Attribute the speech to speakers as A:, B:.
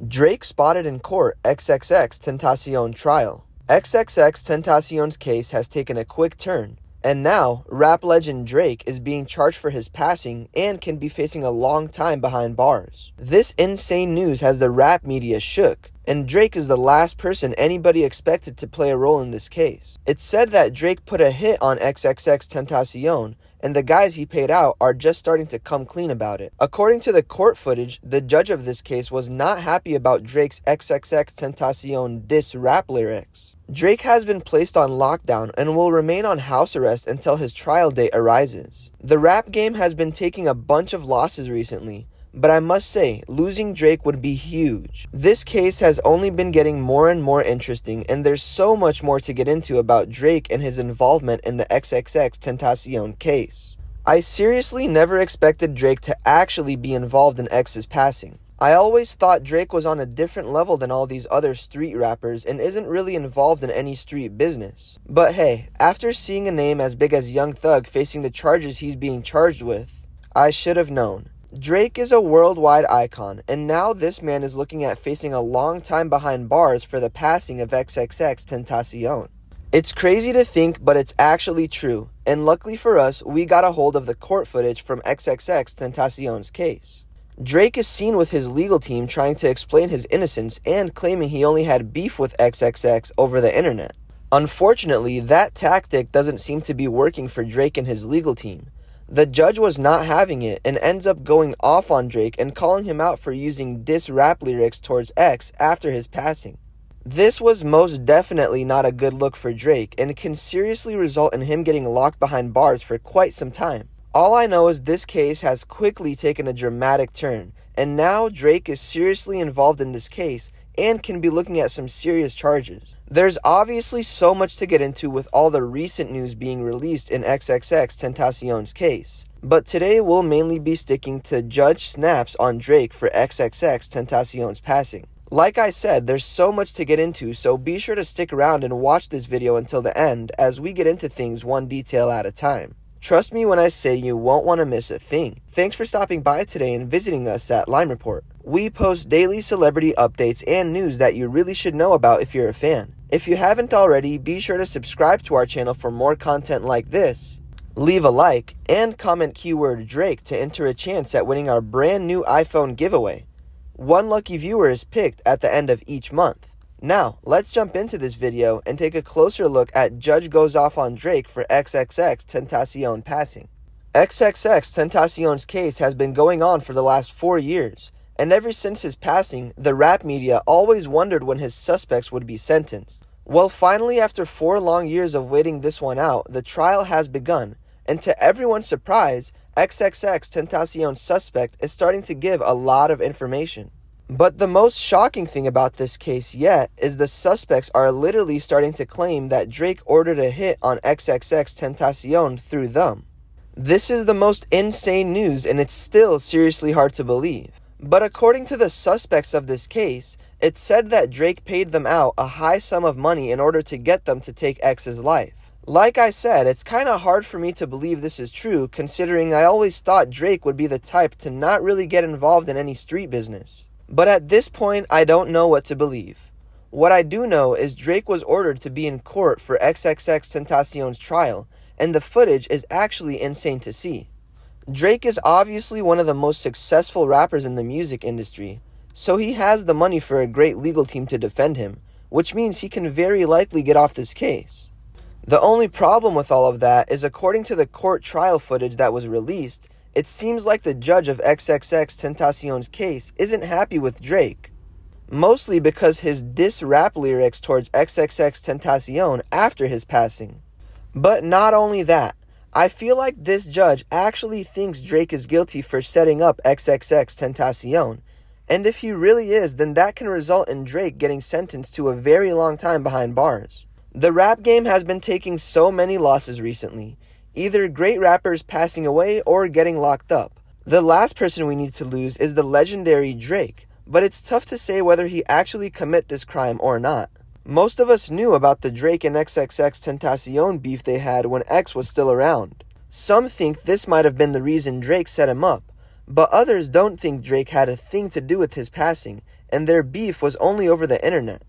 A: Drake spotted in court XXXTentacion trial. XXXTentacion's case has taken a quick turn, and now rap legend Drake is being charged for his passing and can be facing a long time behind bars. This insane news has the rap media shook, and Drake is the last person anybody expected to play a role in this case. It's said that Drake put a hit on XXXTentacion, and the guys he paid out are just starting to come clean about it. According to the court footage, the judge of this case was not happy about Drake's XXXTentacion diss rap lyrics. Drake has been placed on lockdown and will remain on house arrest until his trial date arises. The rap game has been taking a bunch of losses recently, but I must say, losing Drake would be huge. This case has only been getting more and more interesting, and there's so much more to get into about Drake and his involvement in the XXXTentacion case. I seriously never expected Drake to actually be involved in X's passing. I always thought Drake was on a different level than all these other street rappers and isn't really involved in any street business. But hey, after seeing a name as big as Young Thug facing the charges he's being charged with, I should have known. Drake is a worldwide icon, and now this man is looking at facing a long time behind bars for the passing of XXXTentacion. It's crazy to think, but it's actually true, and luckily for us, we got a hold of the court footage from XXXTentacion's case. Drake is seen with his legal team trying to explain his innocence and claiming he only had beef with XXX over the internet. Unfortunately, that tactic doesn't seem to be working for Drake and his legal team. The judge was not having it and ends up going off on Drake and calling him out for using diss rap lyrics towards X after his passing. This was most definitely not a good look for Drake and can seriously result in him getting locked behind bars for quite some time. All I know is this case has quickly taken a dramatic turn, and now Drake is seriously involved in this case and can be looking at some serious charges. There's obviously so much to get into with all the recent news being released in XXXTentacion's case, but today we'll mainly be sticking to Judge snaps on Drake for XXXTentacion's passing. Like I said, there's so much to get into, so be sure to stick around and watch this video until the end as we get into things one detail at a time. Trust me when I say you won't want to miss a thing. Thanks for stopping by today and visiting us at Lime Report. We post daily celebrity updates and news that you really should know about if you're a fan. If you haven't already, be sure to subscribe to our channel for more content like this. Leave a like and comment keyword Drake to enter a chance at winning our brand new iPhone giveaway. One lucky viewer is picked at the end of each month. Now, let's jump into this video and take a closer look at Judge goes off on Drake for XXXTentacion passing. XXXTentacion's case has been going on for the last 4 years, and ever since his passing, the rap media always wondered when his suspects would be sentenced. Well, finally, after 4 long years of waiting this one out, the trial has begun, and to everyone's surprise, XXXTentacion's suspect is starting to give a lot of information. But the most shocking thing about this case yet is the suspects are literally starting to claim that Drake ordered a hit on XXXTentacion through them. This is the most insane news, and it's still seriously hard to believe. But according to the suspects of this case, it's said that Drake paid them out a high sum of money in order to get them to take X's life. Like I said, it's kinda hard for me to believe this is true, considering I always thought Drake would be the type to not really get involved in any street business. But at this point, I don't know what to believe. What I do know is Drake was ordered to be in court for XXXTentacion's trial, and the footage is actually insane to see. Drake is obviously one of the most successful rappers in the music industry, so he has the money for a great legal team to defend him, which means he can very likely get off this case. The only problem with all of that is, according to the court trial footage that was released, it seems like the judge of XXXTentacion's case isn't happy with Drake, mostly because his diss rap lyrics towards XXXTentacion after his passing. But not only that, I feel like this judge actually thinks Drake is guilty for setting up XXXTentacion, and if he really is, then that can result in Drake getting sentenced to a very long time behind bars. The rap game has been taking so many losses recently, either great rappers passing away or getting locked up. The last person we need to lose is the legendary Drake, but it's tough to say whether he actually commit this crime or not. Most of us knew about the Drake and XXXTentacion beef they had when X was still around. Some think this might have been the reason Drake set him up, but others don't think Drake had a thing to do with his passing and their beef was only over the internet.